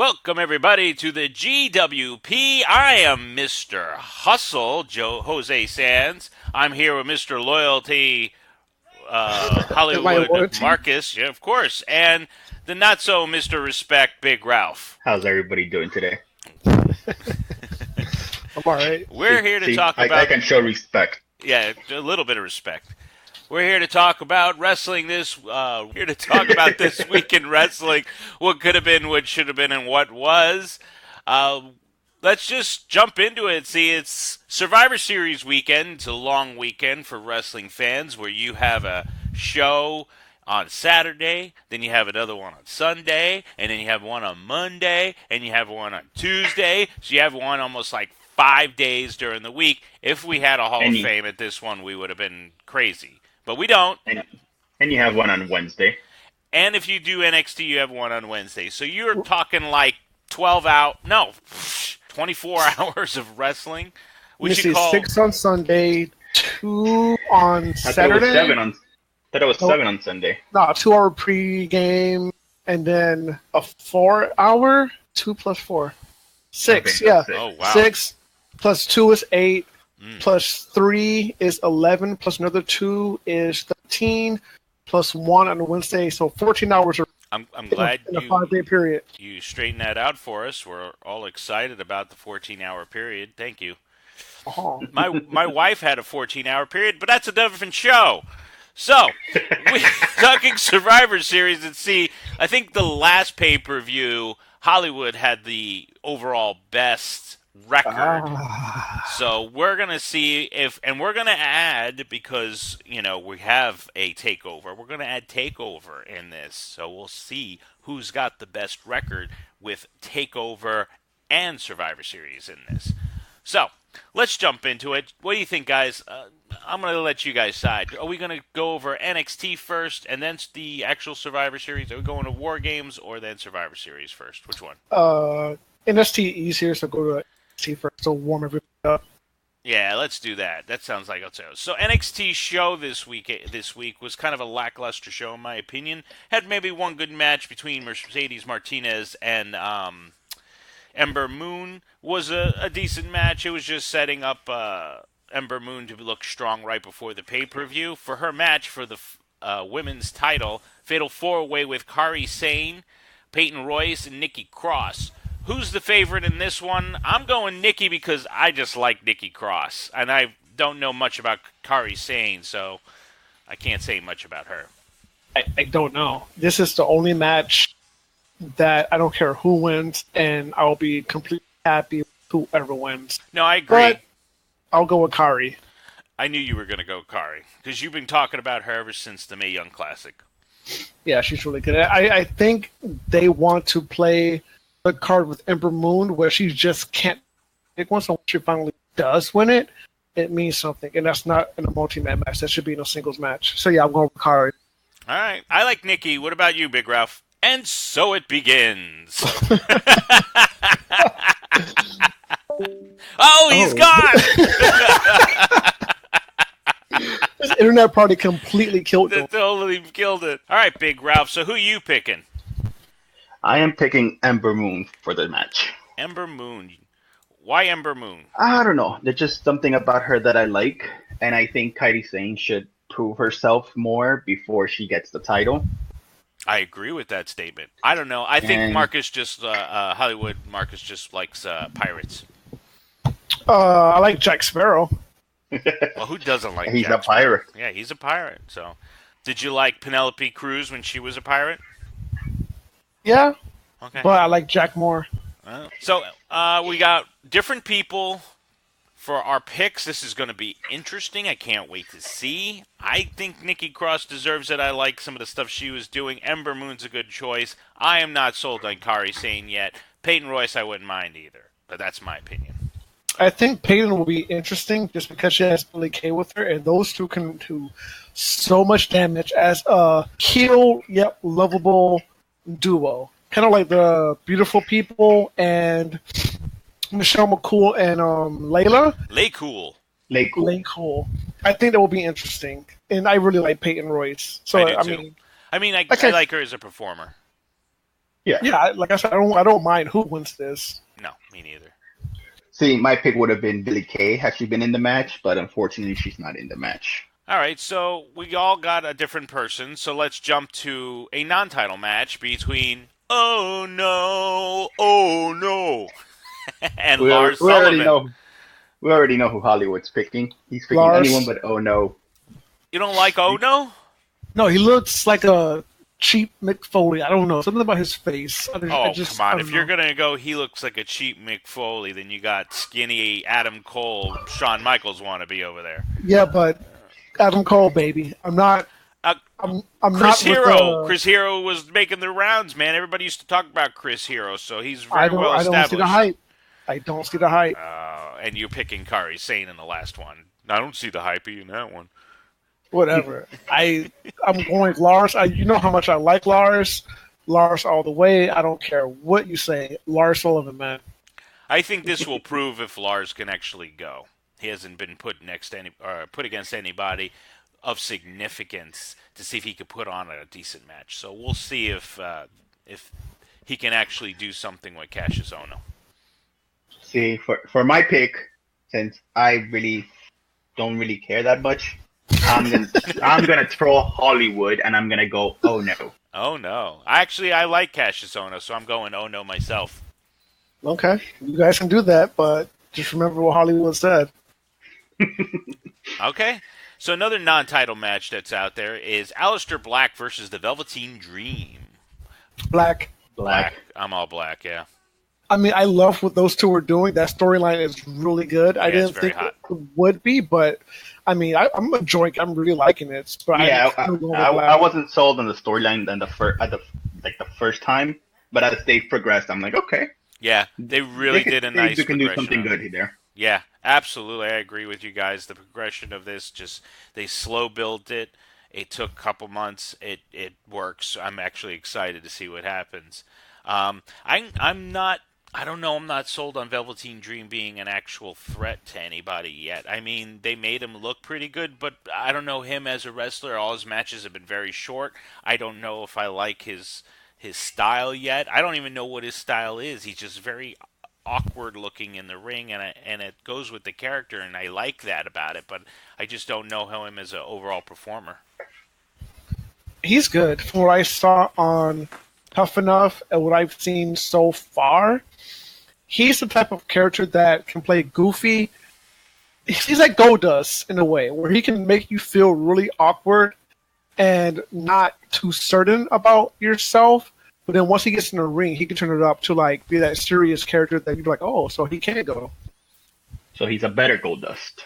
Welcome, everybody, to the GWP. I am Mr. Hustle, Jose Sands. I'm here with Mr. Loyalty, Hollywood Marcus, yeah, of course, and the not-so Mr. Respect, Big Ralph. How's everybody doing today? I'm all right. We're here to talk about... I can show respect. Yeah, a little bit of respect. We're here to talk about wrestling this week in wrestling. What could have been, what should have been, and what was. Let's just jump into it. See, it's Survivor Series weekend. It's a long weekend for wrestling fans where you have a show on Saturday, then you have another one on Sunday, and then you have one on Monday, and you have one on Tuesday. So you have one almost like 5 days during the week. If we had a Hall of Fame at this one, we would have been crazy. But we don't. And you have one on Wednesday. And if you do NXT, you have one on Wednesday. So you're talking like 24 hours of wrestling. We should call 6 on Sunday, 2 on Saturday. I thought it was 7 on Sunday. No, 2-hour pre-game, and then a 4-hour, 2 plus 4. 6, yeah. Oh, wow. 6 plus 2 is 8. Plus 3 is 11, plus another 2 is 13, plus 1 on a Wednesday, so 14 hours I'm glad in a 5-day period. You straightened that out for us. We're all excited about the 14-hour period. Thank you. Oh. My wife had a 14-hour period, but that's a different show. So, we're talking Survivor Series and see, I think the last pay-per-view, Hollywood had the overall best record. So we're going to see and we're going to add, because, we have a takeover. We're going to add takeover in this. So we'll see who's got the best record with takeover and Survivor Series in this. So let's jump into it. What do you think, guys? I'm going to let you guys decide. Are we going to go over NXT first and then the actual Survivor Series? Are we going to WarGames or then Survivor Series first? Which one? NXT easier, so go to NXT first to warm everything up. Yeah, let's do that. That sounds like it's so. NXT show this week was kind of a lackluster show in my opinion. Had maybe one good match between Mercedes Martinez and Ember Moon. Was a decent match. It was just setting up Ember Moon to look strong right before the pay-per-view. For her match for the women's title, Fatal 4-Way with Kairi Sane, Peyton Royce, and Nikki Cross. Who's the favorite in this one? I'm going Nikki because I just like Nikki Cross. And I don't know much about Kairi Sane, so I can't say much about her. I don't know. This is the only match that I don't care who wins, and I'll be completely happy with whoever wins. No, I agree. But I'll go with Kairi. I knew you were going to go Kairi because you've been talking about her ever since the Mae Young Classic. Yeah, she's really good. I think they want to play the card with Ember Moon where she just can't pick one, so when she finally does win it, it means something. And that's not in a multi-man match. That should be in a singles match. So yeah, I'm going with Kairi. All right. I like Nikki. What about you, Big Ralph? And so it begins. Oh, he's gone! This internet party completely killed it. Totally killed it. All right, Big Ralph. So who are you picking? I am picking Ember Moon for the match. Ember Moon. Why Ember Moon? I don't know. There's just something about her that I like, and I think Kairi Sane should prove herself more before she gets the title. I agree with that statement. I don't know. I think Marcus Hollywood Marcus just likes pirates. I like Jack Sparrow. Well, who doesn't like He's Jack a pirate. Sparrow? Yeah, he's a pirate. So, did you like Penelope Cruz when she was a pirate? Yeah, okay. But I like Jack more. So we got different people for our picks. This is going to be interesting. I can't wait to see. I think Nikki Cross deserves it. I like some of the stuff she was doing. Ember Moon's a good choice. I am not sold on Kairi Sane yet. Peyton Royce I wouldn't mind either, but that's my opinion. I think Peyton will be interesting just because she has Billy Kay with her, and those two can do so much damage as a heel yet lovable duo. Kind of like the Beautiful People and Michelle McCool and Layla. Laycool. I think that will be interesting, and I really like Peyton Royce. So I like her as a performer. Yeah. Like I said, I don't mind who wins this. No, me neither. See, my pick would have been Billie Kay had she been in the match, but unfortunately, she's not in the match. All right, so we all got a different person, so let's jump to a non-title match between Oh No, and Lars We already Sullivan. know. We already know who Hollywood's picking. He's picking Lars. anyone but Oh No. You don't like Oh No? No, he looks like a cheap Mick Foley. I don't know, something about his face. Oh, come on. If you're going to go, he looks like a cheap Mick Foley, then you got skinny Adam Cole, Shawn Michaels wannabe over there. Yeah, but Adam Cole, baby. I'm not. I'm Chris not Hero. Chris Hero was making the rounds, man. Everybody used to talk about Chris Hero, so he's very well established. I don't see the hype. I don't see the hype. And you're picking Kairi Sane in the last one. I don't see the hype in that one. Whatever. I'm going with Lars. You know how much I like Lars. Lars all the way. I don't care what you say. Lars Sullivan, man. I think this will prove if Lars can actually go. He hasn't been put against anybody of significance to see if he could put on a decent match. So we'll see if he can actually do something with Cassius Ohno. See, for my pick, since I really don't really care that much, I'm gonna throw Hollywood and I'm gonna go Oh No. Oh no! Actually, I like Cassius Ohno, so I'm going Oh No myself. Okay, you guys can do that, but just remember what Hollywood said. Okay. So another non-title match that's out there is Aleister Black versus the Velveteen Dream. Black. I'm all black, yeah. I mean, I love what those two are doing. That storyline is really good. I didn't think it would be, but I mean, I'm enjoying. I'm really liking it. But yeah, I wasn't sold on the storyline the first time, but as they progressed, I'm like, okay. Yeah, they really did a nice. They can do something good there. Yeah, absolutely. I agree with you guys. The progression of this, they slow built it. It took a couple months. It works. I'm actually excited to see what happens. I'm not. I don't know. I'm not sold on Velveteen Dream being an actual threat to anybody yet. I mean, they made him look pretty good, but I don't know him as a wrestler. All his matches have been very short. I don't know if I like his style yet. I don't even know what his style is. He's just very awkward looking in the ring, and it goes with the character, and I like that about it, but I just don't know him as an overall performer. He's good. From what I saw on Tough Enough and what I've seen so far, he's the type of character that can play goofy. He's like Goldust in a way, where he can make you feel really awkward and not too certain about yourself. But then once he gets in the ring, he can turn it up to like be that serious character that you're like, oh, so he can go. So he's a better Goldust.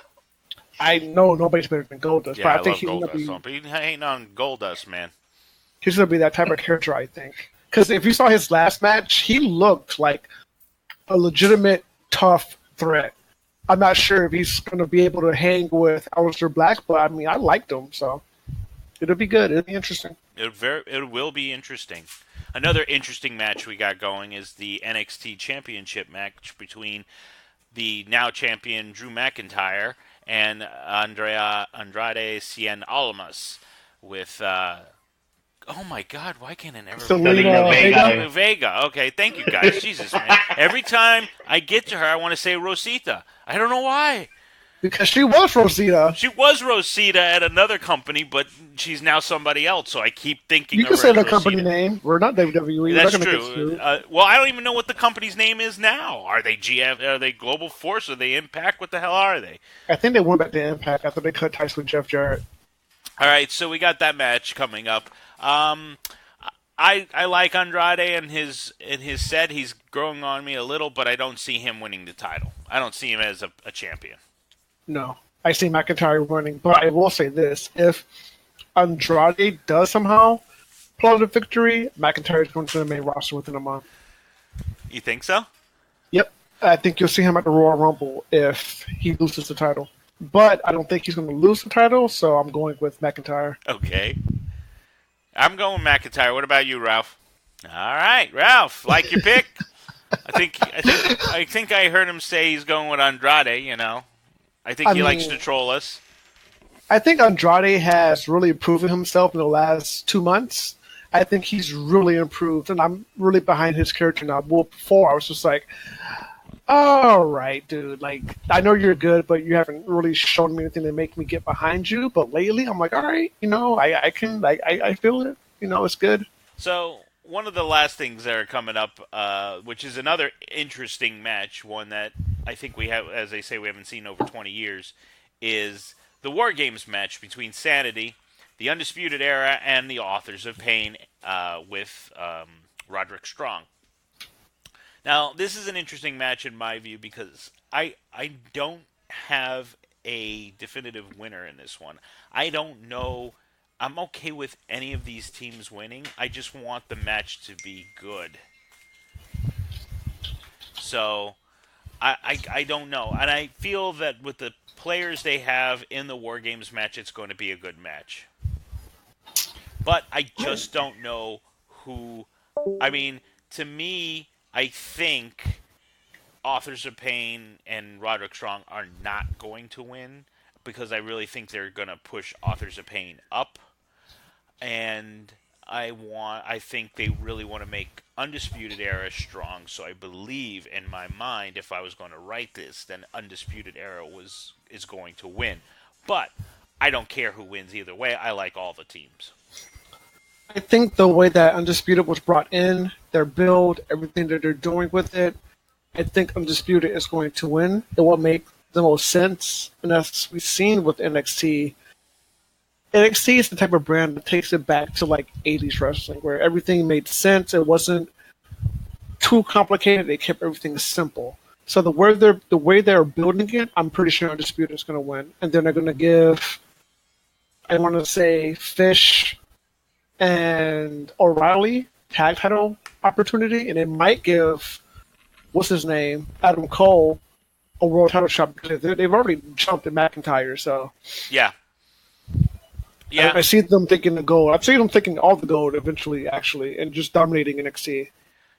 I know nobody's better than Goldust, Yeah, but I think he's Goldust. gonna But he ain't on Goldust, man. He's gonna be that type of character, I think. Because if you saw his last match, he looked like a legitimate tough threat. I'm not sure if he's gonna be able to hang with Aleister Black, but I mean, I liked him, so it'll be good. It'll be interesting. It will be interesting. Another interesting match we got going is the NXT Championship match between the now champion Drew McIntyre and Andrade Cien Almas with oh my God, why can't I never Zelina Vega. Okay, thank you guys. Jesus, man. Every time I get to her, I want to say Rosita. I don't know why. Because she was Rosita. She was Rosita at another company, but she's now somebody else, so I keep thinking You of can her say as the Rosita. company name. We're not WWE. That's We're not gonna true. get sued. Well, I don't even know what the company's name is now. Are they GF? Are they Global Force? Are they Impact? What the hell are they? I think they went back to Impact after they cut ties with Jeff Jarrett. All right, so we got that match coming up. I like Andrade and his set. He's growing on me a little, but I don't see him winning the title. I don't see him as a champion. No. I see McIntyre winning, but I will say this. If Andrade does somehow pull out a victory, McIntyre is going to the main roster within a month. You think so? Yep. I think you'll see him at the Royal Rumble if he loses the title. But I don't think he's going to lose the title, so I'm going with McIntyre. Okay. I'm going McIntyre. What about you, Ralph? All right, Ralph. Like your pick? I think I heard him say he's going with Andrade, you know. I think he likes to troll us. I think Andrade has really proven himself in the last 2 months. I think he's really improved, and I'm really behind his character now. Well, before I was just like, all right, dude. Like, I know you're good, but you haven't really shown me anything to make me get behind you. But lately, I'm like, all right, I feel it. It's good. So one of the last things that are coming up, which is another interesting match, one that I think we have, as they say, we haven't seen over 20 years, is the WarGames match between Sanity, the Undisputed Era, and the Authors of Pain with Roderick Strong. Now, this is an interesting match in my view because I don't have a definitive winner in this one. I don't know. I'm okay with any of these teams winning. I just want the match to be good. So, I don't know. And I feel that with the players they have in the War Games match, it's going to be a good match. But I just don't know who. I mean, to me, I think Authors of Pain and Roderick Strong are not going to win because I really think they're going to push Authors of Pain up. And I think they really want to make Undisputed Era strong. So I believe in my mind, if I was going to write this, then Undisputed Era is going to win. But I don't care who wins either way. I like all the teams. I think the way that Undisputed was brought in, their build, everything that they're doing with it, I think Undisputed is going to win. It will make the most sense, and as we've seen with NXT. NXT is the type of brand that takes it back to like 80s wrestling, where everything made sense. It wasn't too complicated. They kept everything simple. So the way they're building it, I'm pretty sure Undisputed is going to win, and then they're going to give, I want to say, Fish and O'Reilly tag title opportunity, and it might give what's his name, Adam Cole, a world title shot because they've already jumped at McIntyre. So yeah. Yeah, I see them taking the gold. I see them taking all the gold eventually, actually, and just dominating NXT.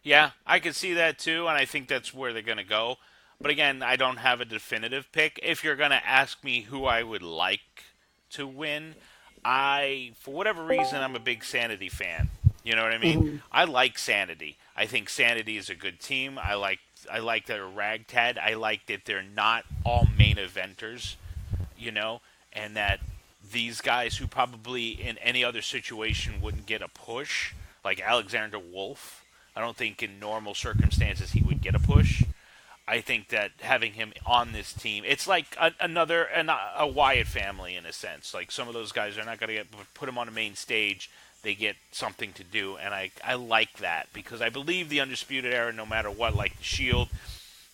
Yeah, I can see that too, and I think that's where they're going to go. But again, I don't have a definitive pick. If you're going to ask me who I would like to win, for whatever reason, I'm a big Sanity fan. You know what I mean? Mm-hmm. I like Sanity. I think Sanity is a good team. I like their ragtag. I like that they're not all main eventers, and that these guys who probably in any other situation wouldn't get a push, like Alexander Wolf, I don't think in normal circumstances he would get a push. I think that having him on this team, it's like a Wyatt family in a sense. Like some of those guys are not going to put them on a main stage. They get something to do, and I like that because I believe the Undisputed Era, no matter what, like the Shield,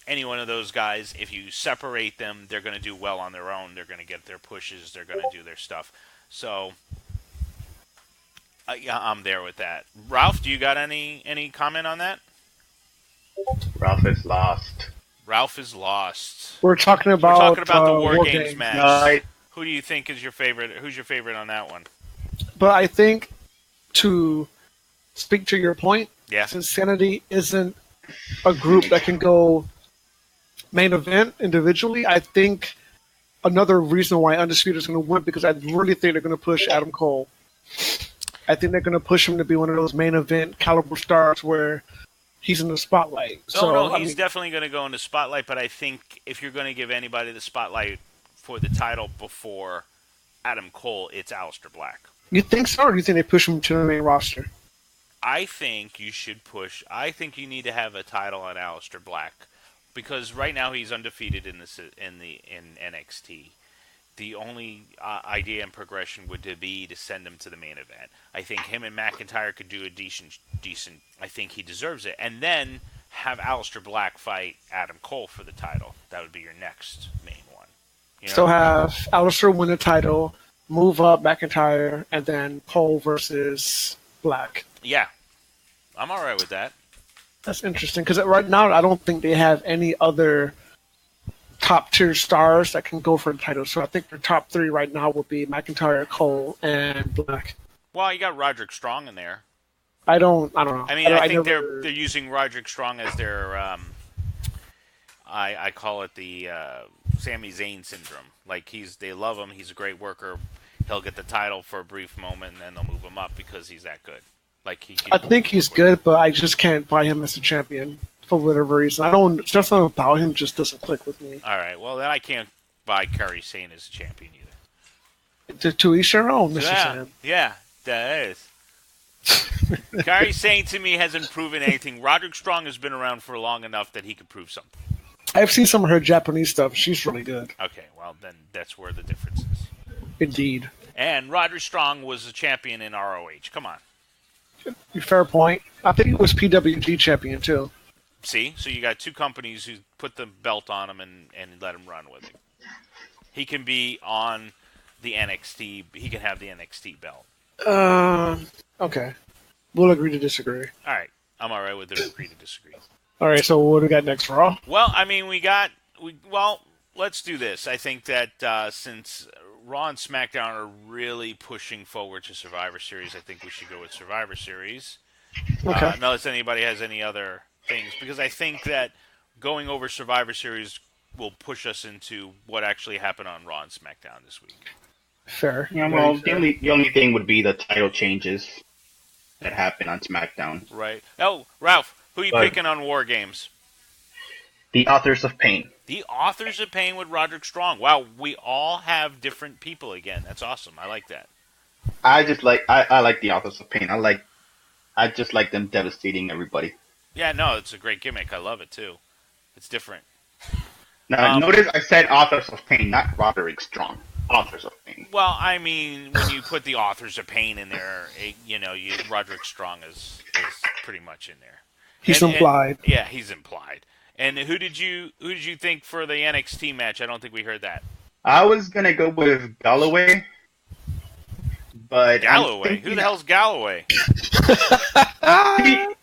any one of those guys, if you separate them, they're going to do well on their own. They're going to get their pushes. They're going to do their stuff. So, yeah, I'm there with that. Ralph, do you got any comment on that? Ralph is lost. Ralph is lost. We're talking about the WarGames match. No, Who do you think is your favorite? Who's your favorite on that one? But I think, to speak to your point, Yeah. since Sanity isn't a group that can go main event individually, I think another reason why Undisputed is going to win because I really think they're going to push Adam Cole. I think they're going to push him to be one of those main event caliber stars where he's in the spotlight. He's definitely going to go in the spotlight, but I think if you're going to give anybody the spotlight for the title before Adam Cole, it's Aleister Black. You think so, or do you think they push him to the main roster? I think you should push. I think you need to have a title on Aleister Black. Because right now he's undefeated in NXT. The only idea and progression would be to send him to the main event. I think him and McIntyre could do a decent. I think he deserves it, and then have Aleister Black fight Adam Cole for the title. That would be your next main one. So have Aleister win the title, move up McIntyre, and then Cole versus Black. Yeah, I'm all right with that. That's interesting because right now I don't think they have any other top tier stars that can go for the title. So I think their top three right now would be McIntyre, Cole, and Black. Well, you got Roderick Strong in there. I don't know. I mean, I think they're using Roderick Strong as their I call it the Sami Zayn syndrome. Like they love him. He's a great worker. He'll get the title for a brief moment, and then they'll move him up because he's that good. Like he I could, think he's good, but I just can't buy him as a champion for whatever reason. I don't. Something about him just doesn't click with me. all right, well then I can't buy Curry Sane as a champion either. To each their own, Mr. Yeah, Sam. yeah, that is. Curry Sane to me hasn't proven anything. Roderick Strong has been around for long enough that he could prove something. I've seen some of her Japanese stuff. She's really good. Okay, well then that's where the difference is. Indeed. And Roderick Strong was a champion in ROH. Come on. Fair point. I think he was PWG champion too. See? So you got two companies who put the belt on him and let him run with it. He can be on the NXT. He can have the NXT belt. Okay. We'll agree to disagree. All right. I'm all right with the agree to disagree. All right, so what do we got next, Raw? Well, I mean, let's do this. I think that since Raw and SmackDown are really pushing forward to Survivor Series, I think we should go with Survivor Series. Okay. Unless anybody has any other things, because I think that going over Survivor Series will push us into what actually happened on Raw and SmackDown this week. Fair. Yeah, well, the only thing would be the title changes that happened on SmackDown. Right. Oh, Ralph, who are you picking on WarGames? The Authors of Pain. The Authors of Pain with Roderick Strong. Wow, we all have different people again. That's awesome. I like that. I like the Authors of Pain. I just like them devastating everybody. Yeah, no, it's a great gimmick. I love it too. It's different. Now, notice I said Authors of Pain, not Roderick Strong. Authors of Pain. Well, I mean, when you put the Authors of Pain in there, Roderick Strong is pretty much in there. He's implied. Yeah, he's implied. And who did you think for the NXT match? I don't think we heard that. I was gonna go with Galloway, but Galloway? Who the hell's Galloway?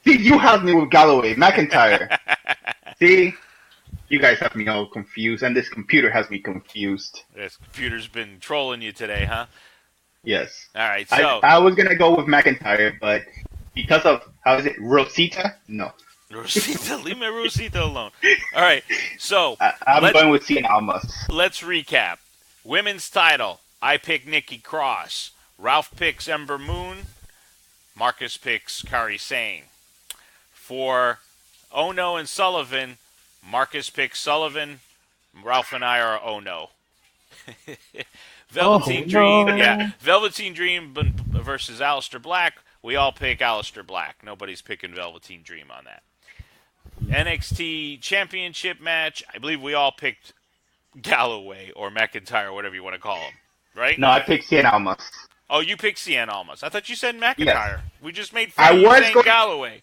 See, you have me with Galloway, McIntyre. See, you guys have me all confused, and this computer has me confused. This computer's been trolling you today, huh? Yes. All right, so I was gonna go with McIntyre, but because of Rosita? No. Rosita, leave my Rosita alone. All right, so I'm going with Cien Almas. Let's recap. Women's title. I pick Nikki Cross. Ralph picks Ember Moon. Marcus picks Kairi Sane. For Ono and Sullivan, Marcus picks Sullivan. Ralph and I are Ono. Velveteen Dream, yeah. Velveteen Dream versus Aleister Black. We all pick Aleister Black. Nobody's picking Velveteen Dream on that. NXT Championship match. I believe we all picked Galloway or McIntyre, whatever you want to call him. Right? No, I picked Cien Almas. Oh, you picked Cien Almas. I thought you said McIntyre. Yes. We just made fun of you saying Galloway.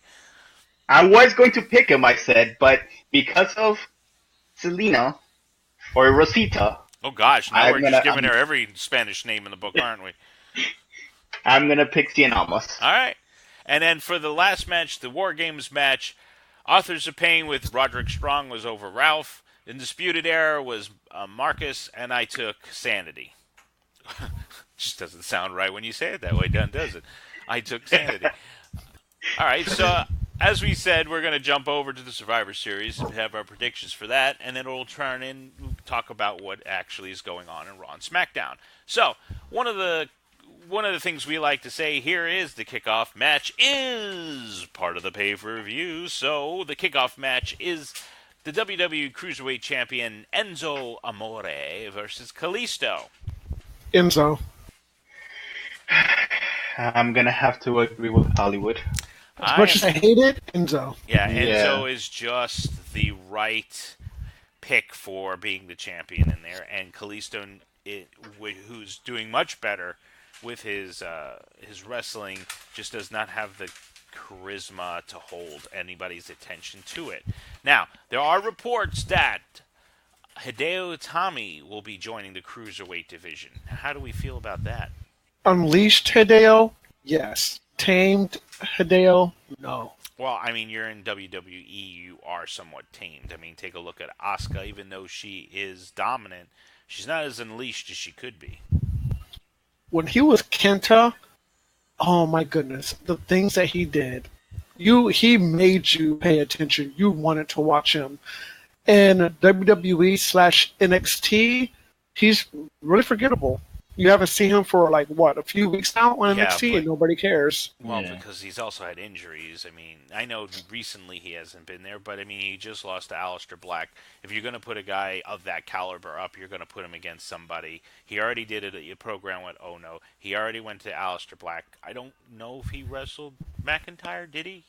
I was going to pick him, I said, but because of Selena or Rosita. Oh, gosh. Now we're just giving her every Spanish name in the book, aren't we? I'm going to pick Cien Almas. All right. And then for the last match, the WarGames match, Authors of Pain with Roderick Strong was over Ralph. Undisputed Era was Marcus, and I took Sanity. Just doesn't sound right when you say it that way, does it? I took Sanity. All right, so as we said, we're going to jump over to the Survivor Series and have our predictions for that, and then we'll turn in and talk about what actually is going on in Raw and SmackDown. So, one of the things we like to say here is the kickoff match is part of the pay-per-view. So, the kickoff match is the WWE Cruiserweight Champion Enzo Amore versus Kalisto. Enzo. I'm going to have to agree with Hollywood. As much as I hate it, Enzo. Yeah, Enzo is just the right pick for being the champion in there. And Kalisto, who's doing much better with his wrestling, just does not have the charisma to hold anybody's attention to it. Now, there are reports that Hideo Itami will be joining the Cruiserweight division. How do we feel about that? Unleashed Hideo? Yes. Tamed Hideo? No. Well, I mean, you're in WWE, you are somewhat tamed. I mean, take a look at Asuka. Even though she is dominant, she's not as unleashed as she could be. When he was Kenta, oh my goodness, the things that he did. He made you pay attention. You wanted to watch him. And WWE/NXT, he's really forgettable. You haven't seen him for like what, a few weeks now on Yeah, NXT, but and nobody cares. well, Yeah. because he's also had injuries. I mean, I know recently he hasn't been there, but I mean, he just lost to Aleister Black. If you're going to put a guy of that caliber up, you're going to put him against somebody. He already did it at a program with Oh No. He already went to Aleister Black. I don't know if he wrestled McIntyre. Did he?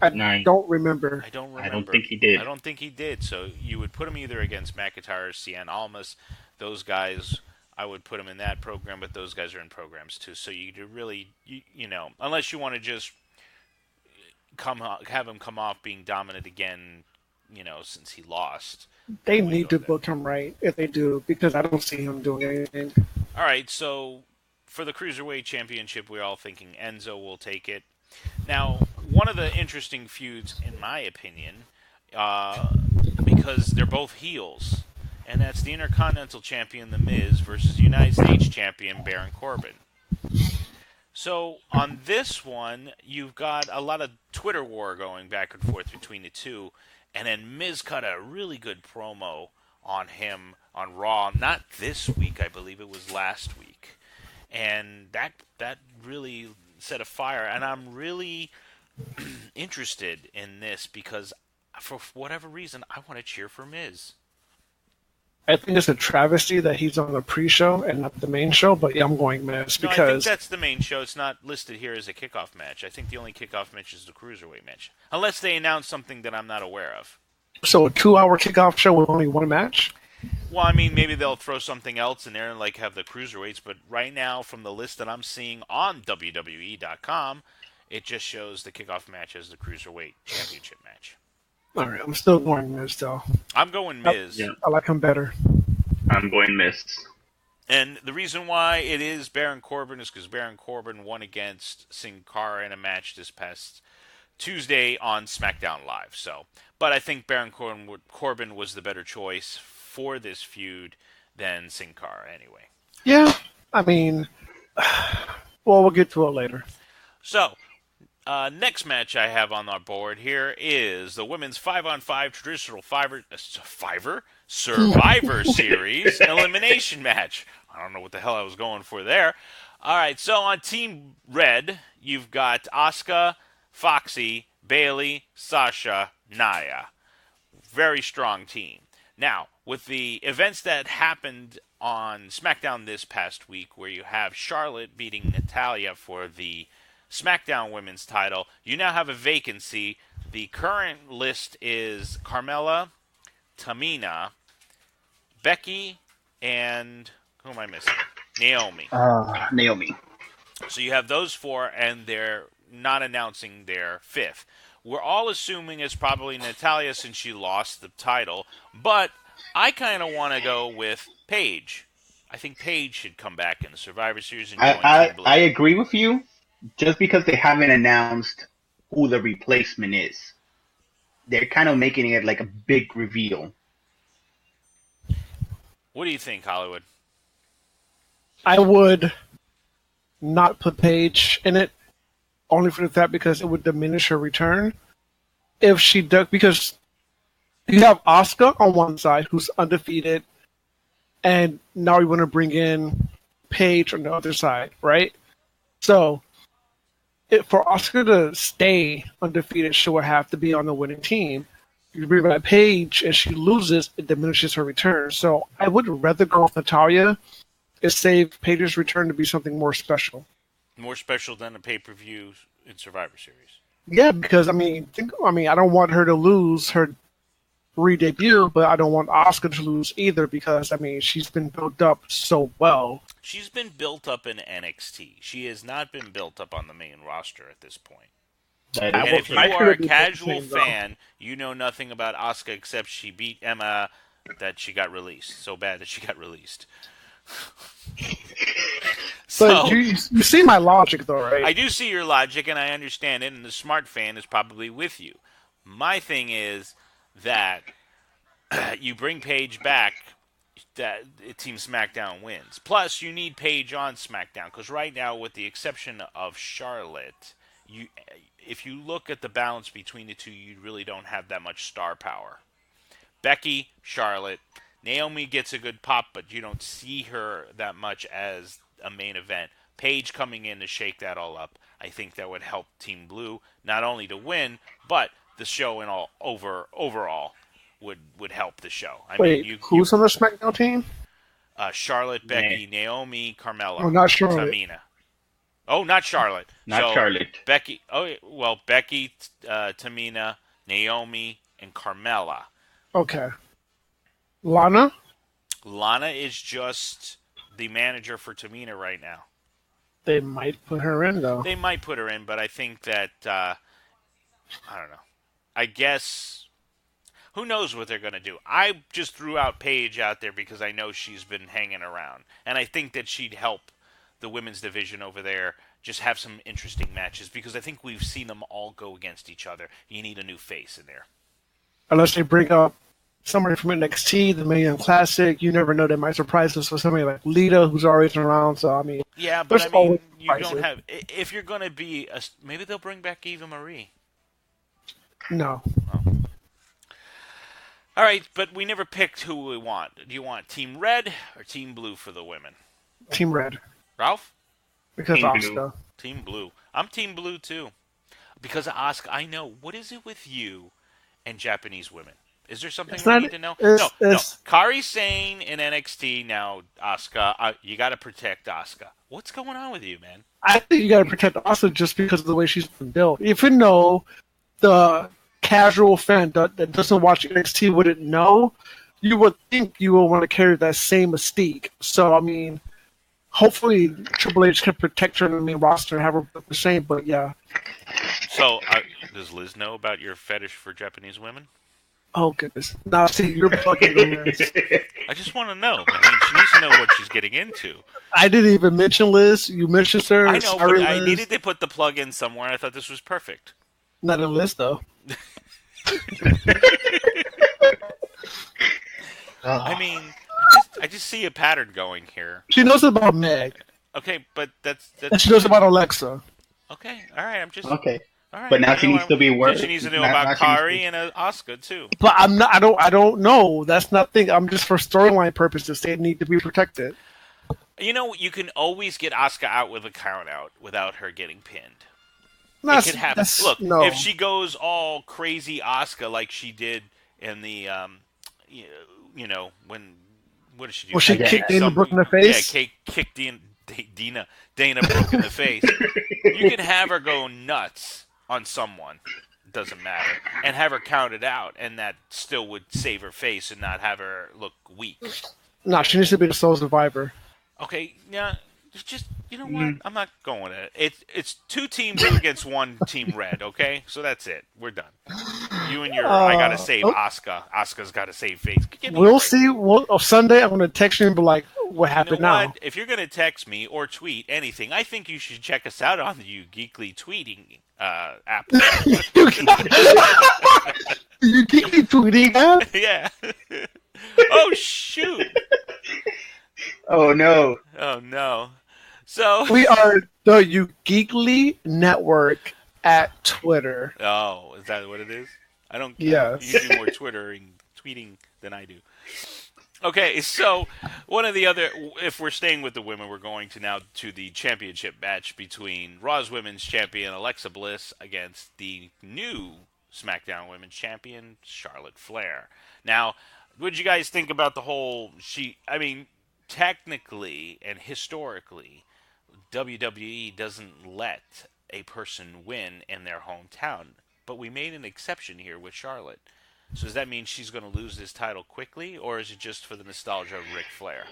I Nine. don't remember. I don't I don't remember. think he did. I don't think he did. So you would put him either against McIntyre or Cien Almas. Those guys, I would put him in that program, but those guys are in programs too. So you really, you know, unless you want to just have him come off being dominant again, you know, since he lost. They I would need go to there. book him right if they do, because I don't see him doing anything. All right, so for the Cruiserweight Championship, we're all thinking Enzo will take it. Now, one of the interesting feuds, in my opinion, uh, because they're both heels, and that's the Intercontinental Champion, The Miz, versus the United States Champion, Baron Corbin. So, on this one, you've got a lot of Twitter war going back and forth between the two, and then Miz cut a really good promo on him on Raw, not this week, I believe it was last week. And that really set a fire, and I'm really interested in this because for whatever reason I want to cheer for Miz. I think it's a travesty that he's on the pre-show and not the main show, but yeah, I'm going Miz No, I think because that's the main show. It's not listed here as a kickoff match. I think the only kickoff match is the Cruiserweight match. Unless they announce something that I'm not aware of. so a 2 hour kickoff show with only one match. Well, I mean, maybe they'll throw something else in there and like have the Cruiserweights, but right now from the list that I'm seeing on WWE.com, it just shows the kickoff match as the Cruiserweight Championship match. All right, I'm still going Miz though. I'm going Miz. Yeah. I like him better. I'm going Miz. And the reason why it is Baron Corbin is because Baron Corbin won against Sin Cara in a match this past Tuesday on SmackDown Live. So, but I think Baron Corbin was the better choice for this feud than Sin Cara anyway. Yeah, I mean, well, we'll get to it later. So, next match I have on our board here is the women's 5-on-5 traditional Survivor Series elimination match. I don't know what the hell I was going for there. All right, so on Team Red, you've got Asuka, Foxy, Bailey, Sasha, Nia. Very strong team. Now, with the events that happened on SmackDown this past week, where you have Charlotte beating Natalya for the SmackDown Women's title, you now have a vacancy. The current list is Carmella, Tamina, Becky, and who am I missing? Naomi. Naomi. So you have those four, and they're not announcing their fifth. We're all assuming it's probably Natalya since she lost the title, but I kind of want to go with Paige. I think Paige should come back in the Survivor Series and join Team Blue. I agree with you. Just because they haven't announced who the replacement is, they're kind of making it like a big reveal. What do you think, Hollywood? I would not put Paige in it, only for the fact because it would diminish her return. If she does, because you have Asuka on one side, who's undefeated, and now you want to bring in Paige on the other side, right? So, for Asuka to stay undefeated, she would have to be on the winning team. You bring back Paige and she loses, it diminishes her return. So I would rather go with Natalya and save Paige's return to be something more special. More special than a pay-per-view in Survivor Series. Yeah, because I mean, I don't want her to lose her re-debut, but I don't want Asuka to lose either because I mean she's been built up so well. She's been built up in NXT. She has not been built up on the main roster at this point. That And is if you like are her a to be casual the same, fan, you know nothing about Asuka except she beat Emma, that she got released. So bad that she got released. But you see my logic though, right? I do see your logic and I understand it, and the smart fan is probably with you. My thing is that you bring Paige back, that Team SmackDown wins. Plus, you need Paige on SmackDown because right now, with the exception of Charlotte, if you look at the balance between the two, you really don't have that much star power. Becky, Charlotte, Naomi gets a good pop, but you don't see her that much as a main event. Paige coming in to shake that all up, I think that would help Team Blue not only to win, but the show in overall would help the show. I Wait, mean, who's on the SmackDown team? Charlotte, Becky, Naomi, Carmella, Oh, not Charlotte. Tamina. Oh, not Charlotte. Not Charlotte. Becky. Oh, well, Becky, Tamina, Naomi, and Carmella. Okay. Lana? Lana is just the manager for Tamina right now. They might put her in, though. They might put her in, but I think that, I don't know. I guess, who knows what they're going to do. I just threw out Paige out there because I know she's been hanging around. And I think that she'd help the women's division over there just have some interesting matches because I think we've seen them all go against each other. You need a new face in there. Unless they bring up somebody from NXT, the Million Classic, you never know. They might surprise us with somebody like Lita, who's always around. So, I mean, yeah, but I mean, you don't have. If you're going to be, maybe they'll bring back Eva Marie. No. Oh. All right, but we never picked who we want. Do you want Team Red or Team Blue for the women? Team Red. Ralph? Because Team Asuka. Blue. Team Blue. I'm Team Blue too. Because of Asuka, I know. What is it with you and Japanese women? Is there something we need to know? No. Kairi Sane in NXT now. Asuka, you got to protect Asuka. What's going on with you, man? I think you got to protect Asuka just because of the way she's been built. If you know, the casual fan that doesn't watch NXT wouldn't know, you would think you will want to carry that same mystique. So, I mean, hopefully Triple H can protect her in the main roster and have her the same, but yeah. So, does Liz know about your fetish for Japanese women? Oh, goodness. Now, see, you're plugging Liz. I just want to know. I mean, she needs to know what she's getting into. I didn't even mention Liz. You mentioned her. I know, Sorry, but I Liz. needed to put the plug in somewhere. I thought this was perfect. Not in Liz, though. I mean, I just see a pattern going here. She knows about Meg. Okay, but that's And she knows about Alexa. okay. All right, I'm just Okay. All right, But now she needs to be worried. She needs to know about Kairi and Asuka too. But I'm not. I don't know. That's nothing. I'm just for storyline purposes. They need to be protected. You know, you can always get Asuka out with a count out without her getting pinned. That's, it could happen. Look, no. if she goes all crazy Asuka like she did in the, you know, when what did she do? Well, she kicked Dana Brooke in the face. Yeah, kicked Dana Brooke in the face. You can have her go nuts on someone. It doesn't matter, and have her counted out, and that still would save her face and not have her look weak. No, she needs to be the sole survivor. Okay, yeah. Just you know what? I'm not going with it. It's 2 Team Blue against 1 Team Red. Okay, so that's it. We're done. You and your I gotta save Asuka. Asuka's gotta save face. We'll see. Sunday, I'm gonna text you and be like, "What happened now?" What? If you're gonna text me or tweet anything, I think you should check us out on the You Geekly tweeting app. You geekly tweeting app? Yeah. Oh shoot. Oh no. Oh no. So we are the You Geekly Network at Twitter. Oh, is that what it is? I don't. Yes. You do more tweeting than I do. Okay, so one of the other, if we're staying with the women, we're going to now to the championship match between Raw's Women's Champion Alexa Bliss against the new SmackDown Women's Champion Charlotte Flair. Now, what did you guys think about the whole? Technically and historically, WWE doesn't let a person win in their hometown, but we made an exception here with Charlotte. So does that mean she's going to lose this title quickly, or is it just for the nostalgia of Ric Flair?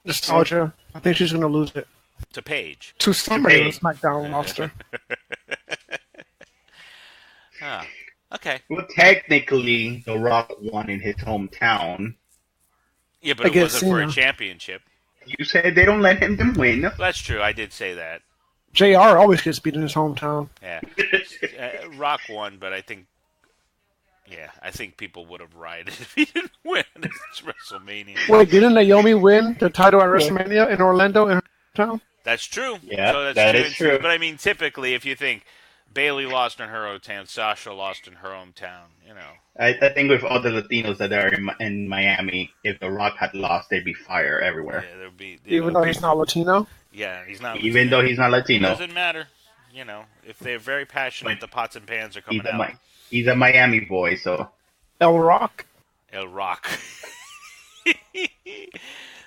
Nostalgia. I think she's going to lose it. To Paige. To somebody on the SmackDown roster. Okay. Well, technically, The Rock won in his hometown. Yeah, but it wasn't for a championship. You said they don't let him win. That's true. I did say that. JR always gets beat in his hometown. Yeah. Rock won, but I think people would have rioted if he didn't win. It's WrestleMania. Wait, didn't Naomi win the title at WrestleMania in Orlando in her town? That's true. Yeah, so that is true. But I mean, typically, if you think Bailey lost in her hometown. Sasha lost in her hometown. You know. I think with all the Latinos that are in Miami, if The Rock had lost, they'd be fire everywhere. Yeah, there'd be. You know, Even though he's not Latino. yeah, he's not Even Latino. though he's not Latino, Doesn't matter. You know, if they're very passionate, but the pots and pans are he's coming a out. He's a Miami boy, so El Rock. El Rock.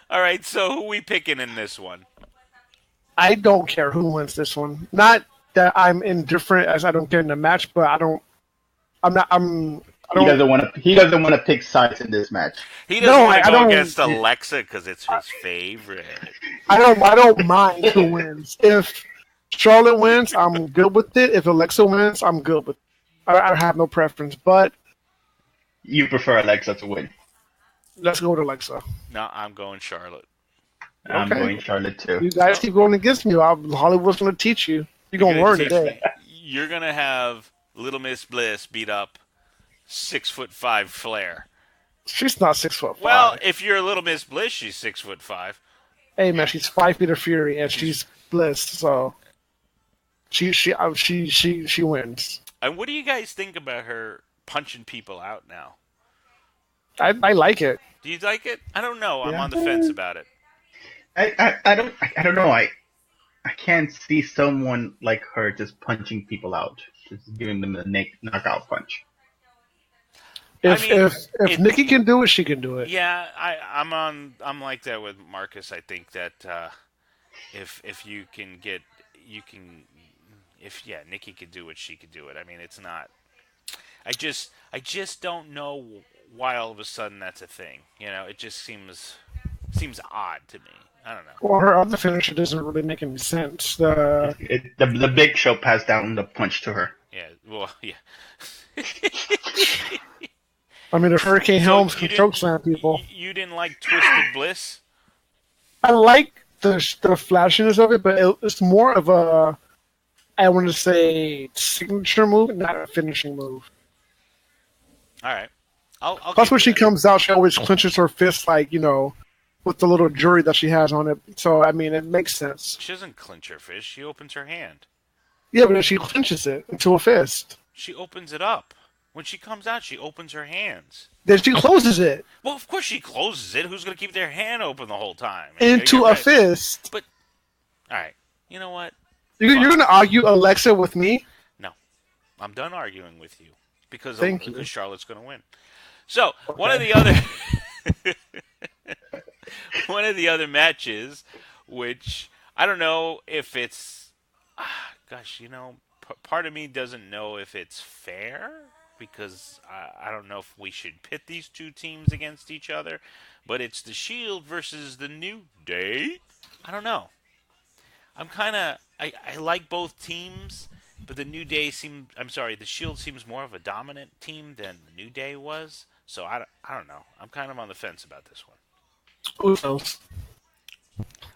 All right, so who we picking in this one? I don't care who wins this one. Not that I'm indifferent as I don't care in the match, but I don't. I'm not. I'm. I he don't. doesn't want to. He doesn't want to pick sides in this match. He doesn't No, want to I go don't- against Alexa because it's his favorite. I don't. I don't mind who wins. If Charlotte wins, I'm good with it. If Alexa wins, I'm good with it. I have no preference, but You prefer Alexa to win. let's go with Alexa. No, I'm going Charlotte. I'm Okay. going Charlotte too. You guys keep going against me. Hollywood's going to teach you. You're going to learn today. You're gonna have Little Miss Bliss beat up 6'5" Flair. She's not 6'5". Well, if you're Little Miss Bliss, she's 6'5". Hey man, she's 5 feet of fury and she's Bliss, so she wins. And what do you guys think about her punching people out now? I like it. Do you like it? I don't know. I'm Yeah. on the fence about it. I don't know. I can't see someone like her just punching people out, just giving them a knockout punch. If I mean, if Nikki can do it, she can do it. Yeah, I'm like that with Marcus. I think that if you can get Nikki could do it, she could do it. I mean, it's not. I just don't know why all of a sudden that's a thing. You know, it just seems odd to me. I don't know. Well, her other finisher doesn't really make any sense. The Big Show passed down the punch to her. Yeah. Well, yeah. I mean, if Hurricane Helms can choke slam people, You didn't like Twisted Bliss? I like the flashiness of it, but it's more of a, I want to say, signature move, not a finishing move. All right. I'll Plus, give when you she that. comes out, she always clenches her fist, like, with the little jewelry that she has on it. So, I mean, it makes sense. She doesn't clench her fist. She opens her hand. Yeah, but then she clenches it into a fist. She opens it up. When she comes out, she opens her hands. Then she closes it Well, of course she closes it. Who's going to keep their hand open the whole time? into You're a right. fist. All right. You know what? You're going to argue Alexa with me? No. I'm done arguing with you because Thank you. because Charlotte's going to win. So, one of the other one of the other matches, which I don't know if it's part of me doesn't know if it's fair because I don't know if we should pit these two teams against each other, but it's the Shield versus the New Day. I don't know. I like both teams, but the the Shield seems more of a dominant team than the New Day was. So I don't know. I'm kind of on the fence about this one. Usos.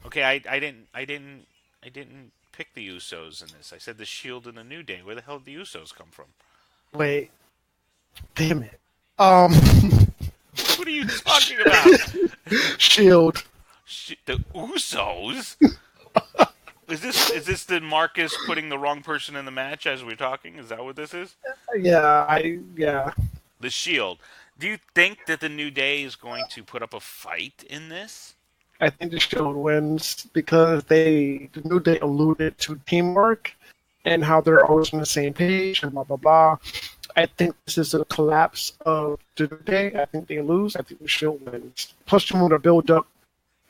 Okay, I didn't pick the Usos in this. I said the Shield and the New Day. Where the hell did the Usos come from? Wait. Damn it. What are you talking about? Shield. The Usos? Is this the Marcus putting the wrong person in the match as we're talking? Is that what this is? Yeah. The Shield. Do you think that the New Day is going to put up a fight in this? I think the Shield wins because the New Day alluded to teamwork and how they're always on the same page and blah, blah, blah. I think this is a collapse of the New Day. I think they lose. I think the Shield wins. Plus, you want to build up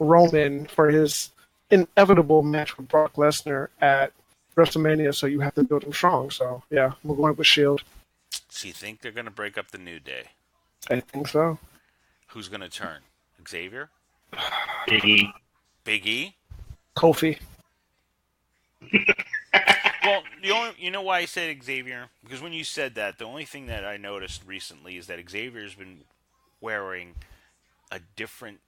Roman for his inevitable match with Brock Lesnar at WrestleMania, so you have to build him strong. So, yeah, we're going with Shield. So you think they're going to break up the New Day? I think so. Who's going to turn? Xavier? Biggie. Big E? Kofi. Well, you know why I said Xavier? Because when you said that, the only thing that I noticed recently is that Xavier's been wearing a different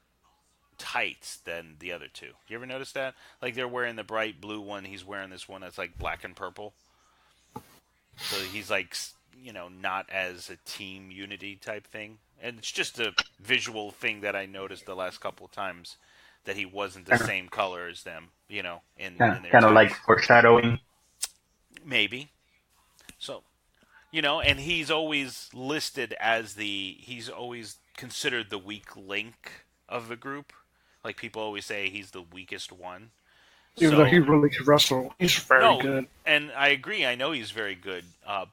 tights than the other two. You ever notice that? Like they're wearing the bright blue one, he's wearing this one that's like black and purple. So he's like, not as a team unity type thing. And it's just a visual thing that I noticed the last couple of times that he wasn't the same color as them, in their Kind of like tights. foreshadowing. Maybe. So, and he's always listed as he's always considered the weak link of the group. Like people always say he's the weakest one. Even though he So, really can wrestle, he's very no, good. and I agree. I know he's very good. I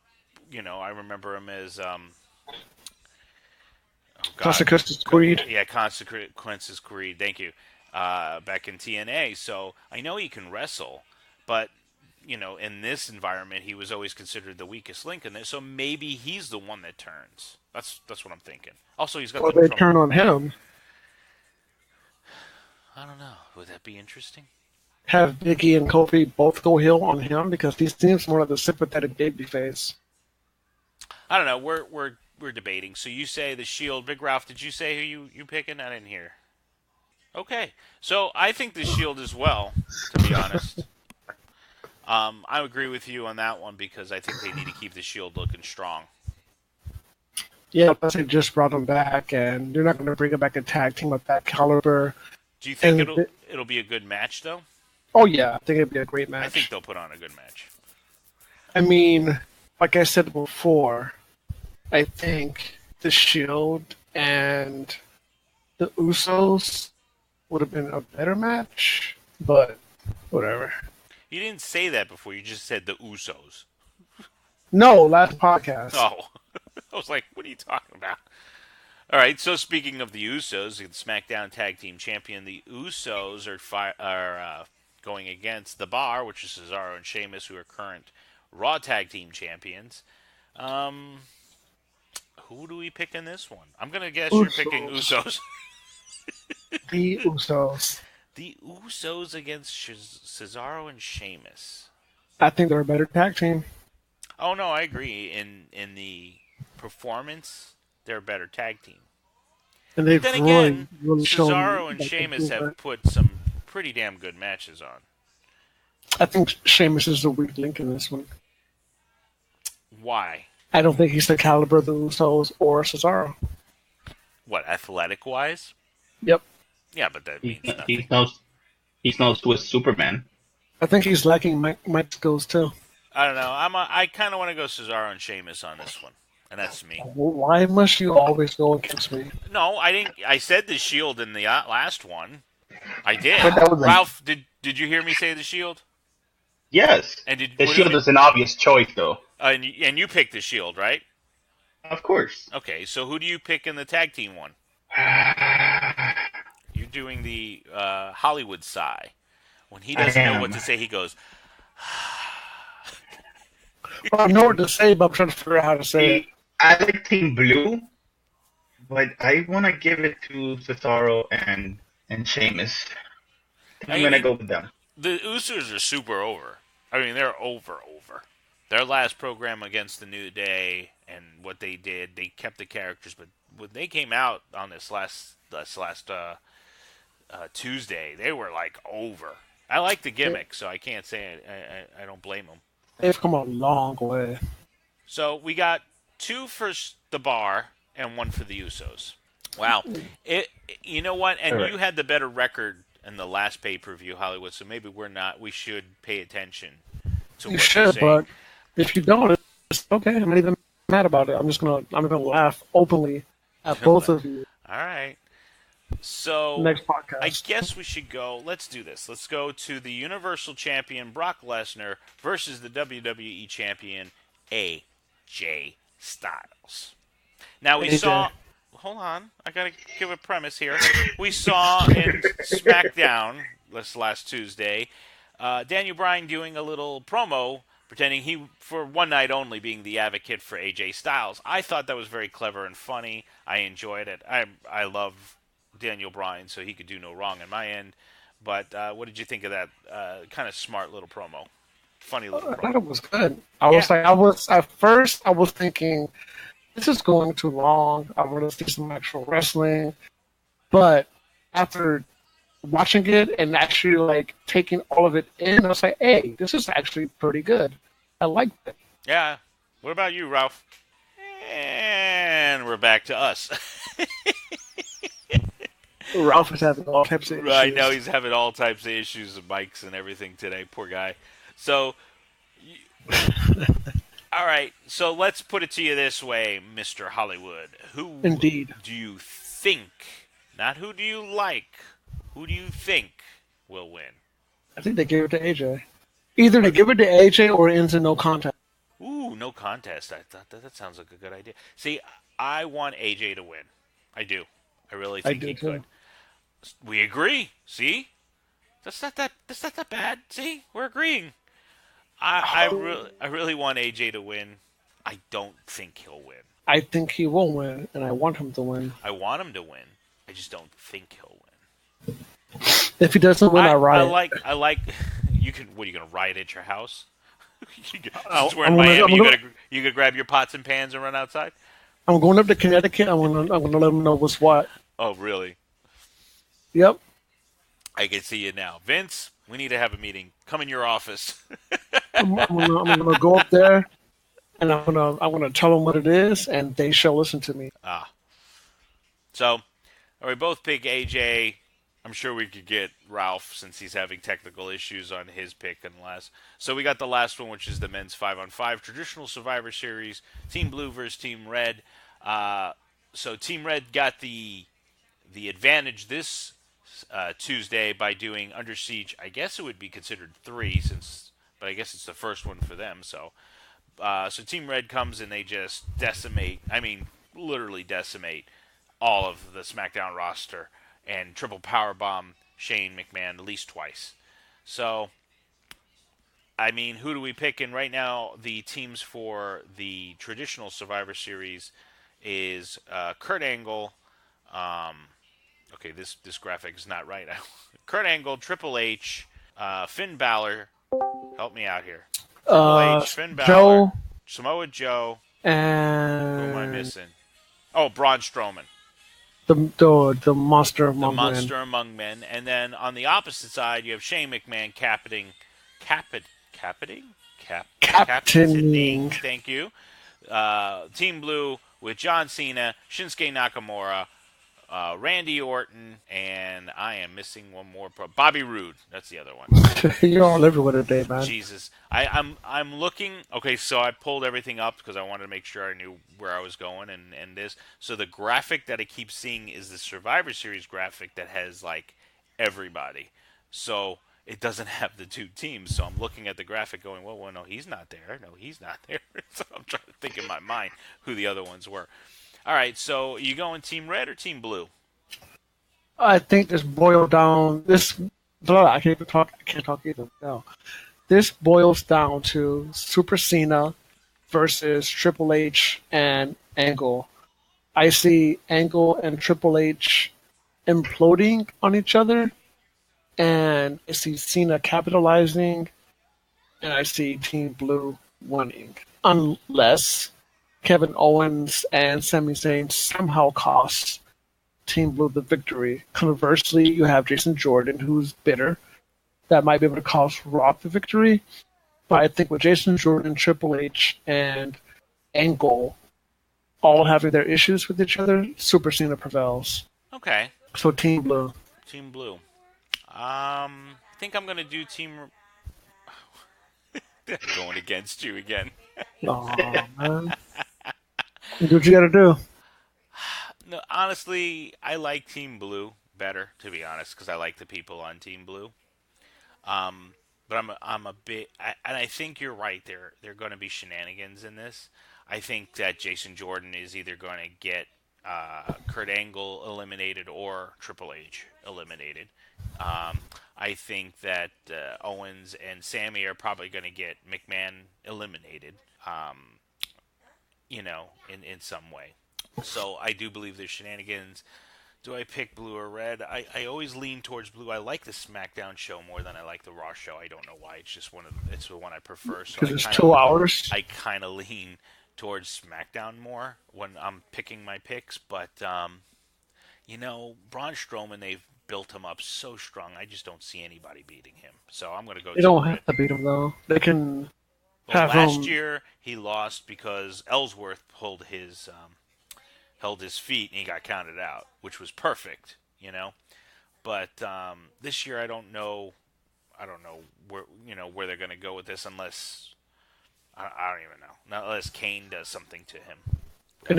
remember him as oh God, Consequences Creed. yeah, Consequences Creed. Thank you. Back in TNA, so I know he can wrestle, but in this environment, he was always considered the weakest link in there. So maybe he's the one that turns. That's what I'm thinking. Also, he's got Or the they from. turn on him. I don't know. Would that be interesting? Have Biggie and Kofi both go heel on him because he seems more like the sympathetic babyface. I don't know. We're debating. So you say the Shield. Big Ralph, did you say who you picking? I didn't hear. Okay. So I think the Shield as well, to be honest. I agree with you on that one because I think they need to keep the Shield looking strong. Yeah, plus they just brought him back, and they're not going to bring him back a tag team of that caliber. Do you think And it'll be a good match though? oh yeah, I think it'd be a great match. I think they'll put on a good match. I mean, like I said before, I think the Shield and the Usos would have been a better match, but whatever. You didn't say that before. You just said the Usos. No, last podcast. Oh, I was like, what are you talking about? All right. So speaking of the Usos, the SmackDown Tag Team Champion, the Usos are going against the Bar, which is Cesaro and Sheamus, who are current Raw Tag Team Champions. Who do we pick in this one? I'm gonna guess you're picking Usos. The Usos. The Usos against Cesaro and Sheamus. I think they're a better tag team. Oh no, I agree. In the performance, they're a better tag team. And they've Then again, really shown Cesaro and like, Sheamus have improvement. put some pretty damn good matches on. I think Sheamus is the weak link in this one. Why? I don't think he's the caliber of the Usos or Cesaro. What, athletic wise? Yep. Yeah, but that means nothing. He's no Swiss Superman. I think he's lacking mic skills too. I don't know. I kind of want to go Cesaro and Sheamus on this one, and that's me. Why must you always go against me? No, I didn't. I said the Shield in the last one. I did. But that was Ralph, did you hear me say the Shield? Yes. And The Shield is an obvious choice, though. And you picked the Shield, right? Of course. Okay, so who do you pick in the tag team one? You're doing the Hollywood sigh. When he doesn't know what to say, he goes. Well, I know what to say, but I'm trying to figure out how to say it. I like Team Blue, but I want to give it to Cesaro and Sheamus. I'm going to go with them. The Usos are super over. I mean, they're over. Their last program against the New Day and what they did, they kept the characters, but when they came out on this last Tuesday, they were like over. I like the gimmick, so I can't say I don't blame them. They've come a long way. So we got 2 for the Bar and 1 for the Usos. Wow. You know what? And Right. you had the better record in the last pay-per-view, Hollywood, so maybe we're not. We should pay attention to You what should, you're saying. but if you don't, it's okay. I'm not even mad about it. I'm gonna laugh openly at both of you All right. So next podcast. I guess we should go. Let's do this. Let's go to the Universal Champion Brock Lesnar versus the WWE Champion AJ Styles. Now we AJ. saw. Hold on, I gotta give a premise here. We saw in SmackDown this last Tuesday, Daniel Bryan doing a little promo, pretending he, for one night only, being the advocate for AJ Styles. I thought that was very clever and funny. I enjoyed it. I love Daniel Bryan, so he could do no wrong on my end. But what did you think of that kind of smart little promo? Funny little I thought promo. it was good. At first I was thinking, this is going too long. I want to see some actual wrestling. But after watching it and actually like taking all of it in, I was like, hey, this is actually pretty good. I liked it. Yeah. What about you, Ralph? And we're back to us. Ralph is having all types of issues. I know he's having all types of issues with mics and everything today. Poor guy. So, All right, so let's put it to you this way, Mr. Hollywood. Who Indeed. do you think, not who do you like, who do you think will win? I think they give it to AJ. Either they What? give it to AJ or it ends in no contest. Ooh, no contest. I thought that sounds like a good idea. See, I want AJ to win. I do. I really I think he do could. too. We agree. See, that's not that bad. See, we're agreeing. I really want AJ to win. I don't think he'll win. I think he will win, and I want him to win. I want him to win. I just don't think he'll win. If he doesn't win, I I riot. like. You can. What are you gonna riot at your house? Oh, Since we're in Miami, you gonna grab your pots and pans and run outside. I'm going up to Connecticut. I'm gonna let him know what's what. Oh, really? Yep. I can see you now, Vince. We need to have a meeting. Come in your office. I'm gonna go up there, and I'm gonna tell them what it is, and they shall listen to me. Ah. So, we both pick AJ. I'm sure we could get Ralph since he's having technical issues on his pick and last. So we got the last one, which is the men's 5-on-5 traditional Survivor Series, Team Blue versus Team Red. So Team Red got the advantage this Tuesday by doing Under Siege. I guess it would be considered 3 but I guess it's the first one for them. So Team Red comes and they just decimate. I mean, literally decimate all of the SmackDown roster and triple powerbomb Shane McMahon at least twice. So, I mean, who do we pick? And right now, the teams for the traditional Survivor Series is Kurt Angle. Okay, this graphic is not right. Kurt Angle, Triple H, Finn Balor. Help me out here. Triple H, Finn Balor, Joe Samoa Joe. and Who am I missing? Oh, Braun Strowman. the monster among men. Monster among men. And then on the opposite side, you have Shane McMahon captaining. Thank you. Team Blue with John Cena, Shinsuke Nakamura, Randy Orton, and I am missing one more. Bobby Roode. That's the other one. You're all everywhere today, man. Jesus, I'm looking. Okay, so I pulled everything up because I wanted to make sure I knew where I was going and this. So the graphic that I keep seeing is the Survivor Series graphic that has like everybody. So it doesn't have the two teams. So I'm looking at the graphic, going, well, no, he's not there. No, he's not there. So I'm trying to think in my mind who the other ones were. All right, so you going Team Red or Team Blue? I think this boiled down. I can't talk. I can't talk either. No, this boils down to Super Cena versus Triple H and Angle. I see Angle and Triple H imploding on each other, and I see Cena capitalizing, and I see Team Blue winning, unless Kevin Owens and Sami Zayn somehow cost Team Blue the victory. Conversely, you have Jason Jordan, who's bitter. That might be able to cost Rock the victory. But I think with Jason Jordan, Triple H, and Angle all having their issues with each other, Super Cena prevails. Okay. So Team Blue. Team Blue. I think I'm gonna do Team. Going against you again. Aw, man. Do what you gotta do. No, honestly, I like Team Blue better, to be honest, because I like the people on Team Blue. But I'm a bit, and I think you're right. There are going to be shenanigans in this. I think that Jason Jordan is either going to get Kurt Angle eliminated or Triple H eliminated. I think that Owens and Sammy are probably going to get McMahon eliminated. In some way. So I do believe there's shenanigans. Do I pick blue or red? I always lean towards blue. I like the SmackDown show more than I like the Raw show. I don't know why. It's just it's the one I prefer. So Because it's 2 hours. I kind of lean towards SmackDown more when I'm picking my picks. But Braun Strowman, they've built him up so strong. I just don't see anybody beating him. So I'm going to go. They don't have to beat him though. They can. Well, last year he lost because Ellsworth held his feet and he got counted out, which was perfect, But this year I don't know where they're going to go with this unless I don't even know. Not unless Kane does something to him. And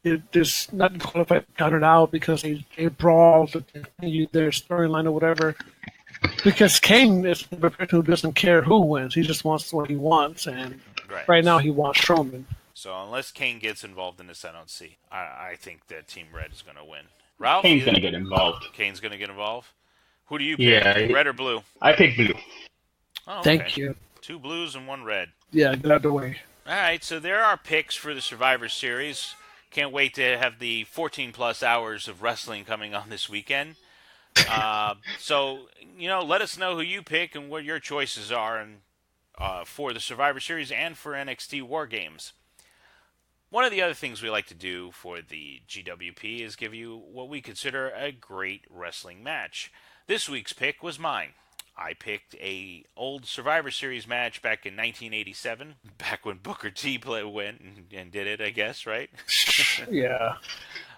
they just not qualified, counted out because they brawled, they continued their storyline or whatever. Because Kane is the person who doesn't care who wins. He just wants what he wants, and right now he wants Strowman. So unless Kane gets involved in this, I don't see. I think that Team Red is going to win. Ralph? Kane's going to get involved. Kane's going to get involved? Who do you pick? Red or blue? I pick blue. Oh, okay. Thank you. 2 blues and 1 red. Yeah, get out of the way. All right, so there are picks for the Survivor Series. Can't wait to have the 14-plus hours of wrestling coming on this weekend. So, let us know who you pick and what your choices are for the Survivor Series and for NXT WarGames. One of the other things we like to do for the GWP is give you what we consider a great wrestling match. This week's pick was mine. I picked a old Survivor Series match back in 1987, back when Booker T went and did it, I guess, right? Yeah.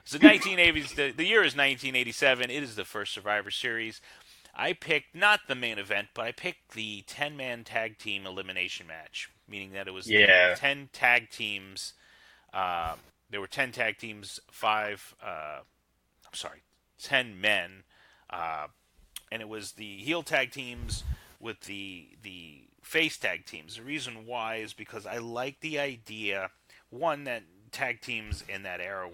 So 1980s, the year is 1987. It is the first Survivor Series. I picked not the main event, but I picked the 10-man tag team elimination match, meaning that it was 10 tag teams. There were 10 tag teams, 10 men, and it was the heel tag teams with the face tag teams. The reason why is because I like the idea, one, that tag teams in that era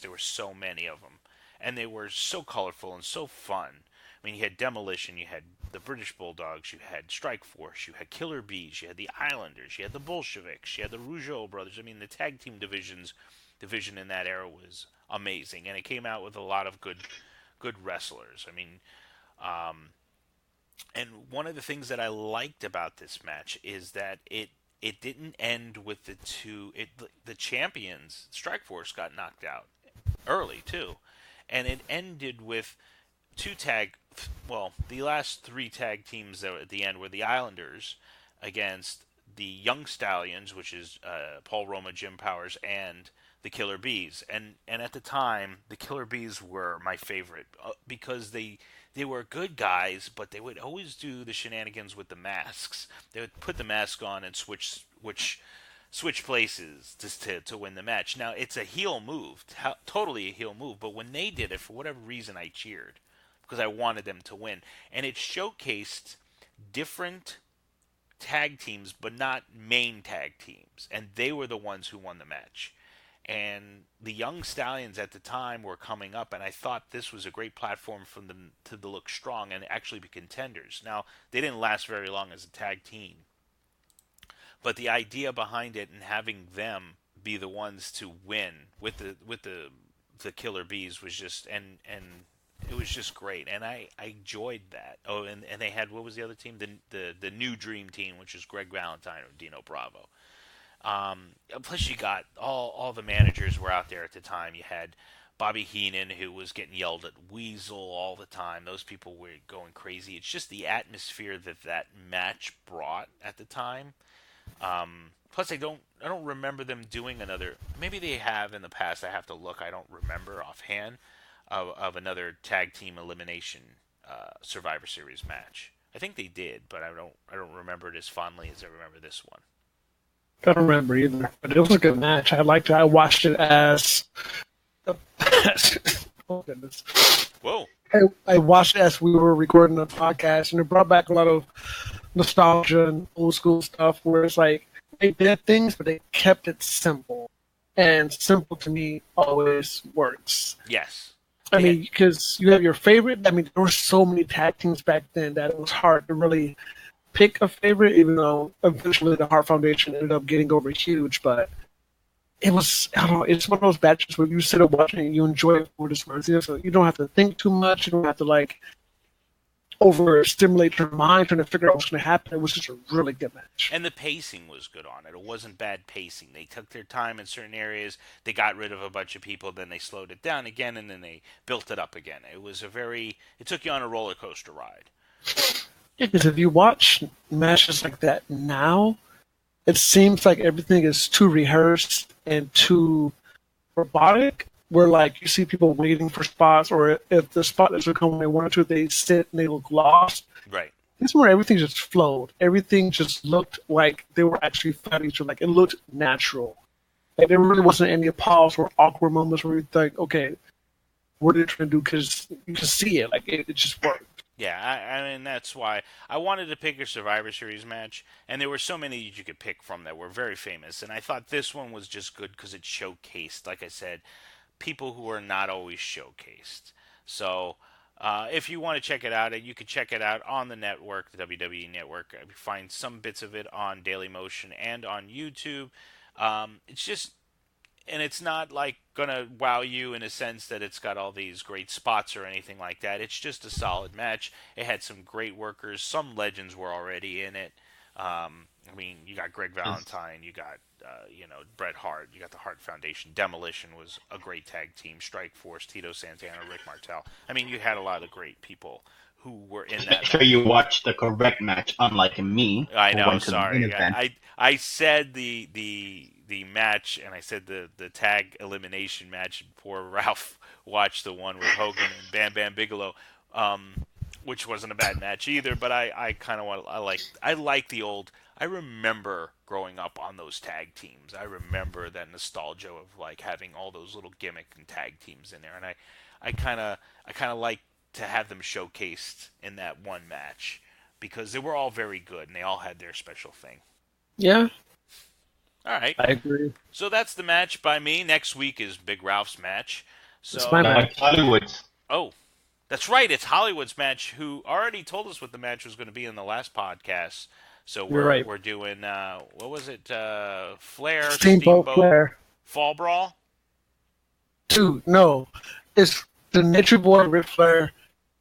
there were so many of them, and they were so colorful and so fun. I mean, you had Demolition, you had the British Bulldogs, you had Strike Force, you had Killer Bees, you had the Islanders, you had the Bolsheviks, you had the Rougeau brothers. I mean, the tag team division in that era was amazing, and it came out with a lot of good wrestlers. I mean, and one of the things that I liked about this match is that it didn't end with the champions. Strike Force got knocked out early too, and it ended with the last 3 tag teams that were at the end were the Islanders against the Young Stallions, which is Paul Roma, Jim Powers, and the Killer Bees. And at the time, the Killer Bees were my favorite because they were good guys, but they would always do the shenanigans with the masks. They would put the mask on and switch places to win the match. Now, it's a heel move, totally a heel move, but when they did it, for whatever reason, I cheered because I wanted them to win. And it showcased different tag teams, but not main tag teams. And they were the ones who won the match. And the Young Stallions at the time were coming up, and I thought this was a great platform for them to look strong and actually be contenders. Now, they didn't last very long as a tag team. But the idea behind it and having them be the ones to win with the Killer Bees was just and it was just great, and I enjoyed that. Oh, and they had, what was the other team? The new Dream Team, which is Greg Valentine and Dino Bravo. Plus, you got all the managers were out there at the time. You had Bobby Heenan, who was getting yelled at Weasel all the time. Those people were going crazy. It's just the atmosphere that match brought at the time. Plus, I don't remember them doing another. Maybe they have in the past. I have to look. I don't remember offhand of another tag team elimination Survivor Series match. I think they did, but I don't remember it as fondly as I remember this one. I don't remember either, but it was a good match. I liked it. I watched it as. Oh goodness! Whoa! I watched it as we were recording the podcast, and it brought back a lot of nostalgia and old school stuff. Where it's like they did things, but they kept it simple, and simple to me always works. Yes. I mean, because you have your favorite. I mean, there were so many tag teams back then that it was hard to really pick a favorite, even though eventually the Hart Foundation ended up getting over huge. But it was, I don't know, it's one of those matches where you sit and watch it and you enjoy it for this reason. So you don't have to think too much. You don't have to overstimulate your mind trying to figure out what's going to happen. It was just a really good match. And the pacing was good on it. It wasn't bad pacing. They took their time in certain areas. They got rid of a bunch of people. Then they slowed it down again, and then they built it up again. It took you on a roller coaster ride. Yeah, because if you watch matches like that now, it seems like everything is too rehearsed and too robotic. Where you see people waiting for spots, or if the spot doesn't come when they want to, they sit and they look lost. Right. This one, everything just flowed. Everything just looked like they were actually fighting each other. Like, it looked natural. Like, there really wasn't any pause or awkward moments where you think, okay, what are they trying to do? Because you can see it. Like, it just worked. Yeah, I mean, that's why I wanted to pick a Survivor Series match, and there were so many you could pick from that were very famous, and I thought this one was just good because it showcased, like I said, people who are not always showcased. So, if you want to check it out, you can check it out on the network, the WWE Network. You find some bits of it on Daily Motion and on YouTube. It's just, and it's not like gonna wow you in a sense that it's got all these great spots or anything like that. It's just a solid match. It had some great workers. Some legends were already in it. I mean, you got Greg Valentine, you got Bret Hart, you got the Hart Foundation. Demolition was a great tag team. Strike Force, Tito Santana, Rick Martel. I mean, you had a lot of great people who were in that. Make sure you watch the correct match, unlike me. I know. Sorry, I said the match, and I said the tag elimination match. Poor Ralph watched the one with Hogan and Bam Bam Bigelow, which wasn't a bad match either. But I kind of I like the old. I remember growing up on those tag teams. I remember that nostalgia of like having all those little gimmick and tag teams in there, and I kind of like to have them showcased in that one match because they were all very good and they all had their special thing. Yeah. All right. I agree. So that's the match by me. Next week is Big Ralph's match. So It's my match. Hollywood's. Oh, that's right. It's Hollywood's match, who already told us what the match was going to be in the last podcast. So we're doing, what was it? Flair, Steamboat Flair. Fall Brawl? Dude, no. It's the Nature Boy Ric Flair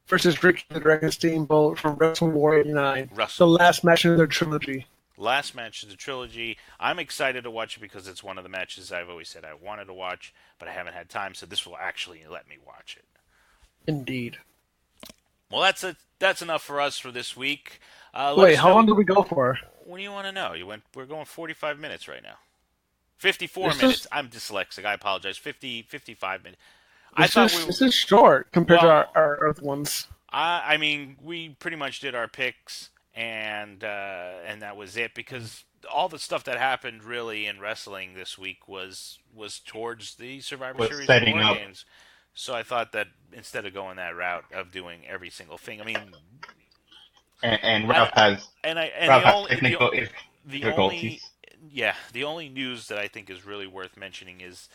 versus Ricky the Dragon Steamboat from Wrestle War 89. The last match in their trilogy. Last match of the trilogy. I'm excited to watch it because it's one of the matches I've always said I wanted to watch, but I haven't had time, so this will actually let me watch it. Indeed. Well, that's enough for us for this week. Wait, how long did we go for? What do you want to know? We're going 45 minutes right now. 54 minutes. I'm dyslexic. I apologize. 55 minutes. This is short compared to our other ones. I mean, we pretty much did our picks, and that was it, because all the stuff that happened really in wrestling this week was towards the Survivor Series and WarGames. So I thought that instead of going that route of doing every single thing, I mean, and Ralph has technical difficulties. The only news that I think is really worth mentioning is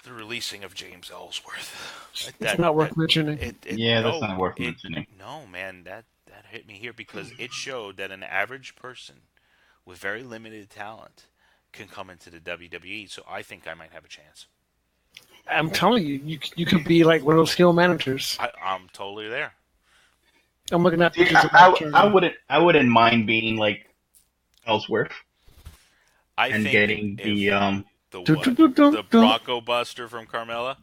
the releasing of James Ellsworth. It's not worth mentioning. That's not worth mentioning. No, man, that hit me here because it showed that an average person with very limited talent can come into the WWE. So I think I might have a chance. I'm telling you, you could be like one of those heel managers. I'm totally there. I'm looking at. I wouldn't mind being like Ellsworth. Getting the Bronco Buster from Carmella.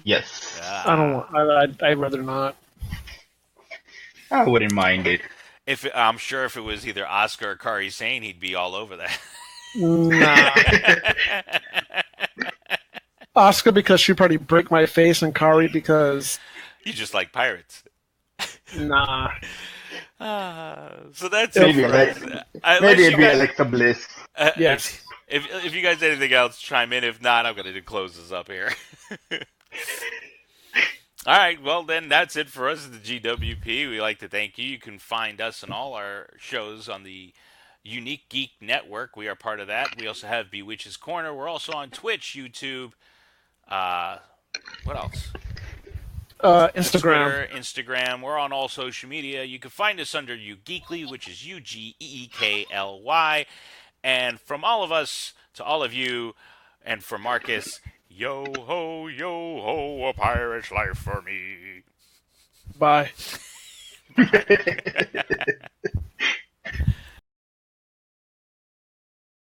Yes. I don't want. I'd rather not. I wouldn't mind it. I'm sure if it was either Oscar or Kairi Sane, he'd be all over that. Nah. Oscar because she'd probably break my face, and Kairi because you just like pirates. Nah. So that's maybe it'd be Alexa Bliss. Yes. If you guys have anything else, chime in. If not, I'm going to close this up here. All right, well, then that's it for us at the GWP. We'd like to thank you. You can find us on all our shows on the Unique Geek Network. We are part of that. We also have Bewitch's Corner. We're also on Twitch, YouTube. What else? Instagram. Twitter, Instagram. We're on all social media. You can find us under YouGeekly, which is UGEEKLY. And from all of us to all of you, and for Marcus, yo ho, a pirate's life for me. Bye.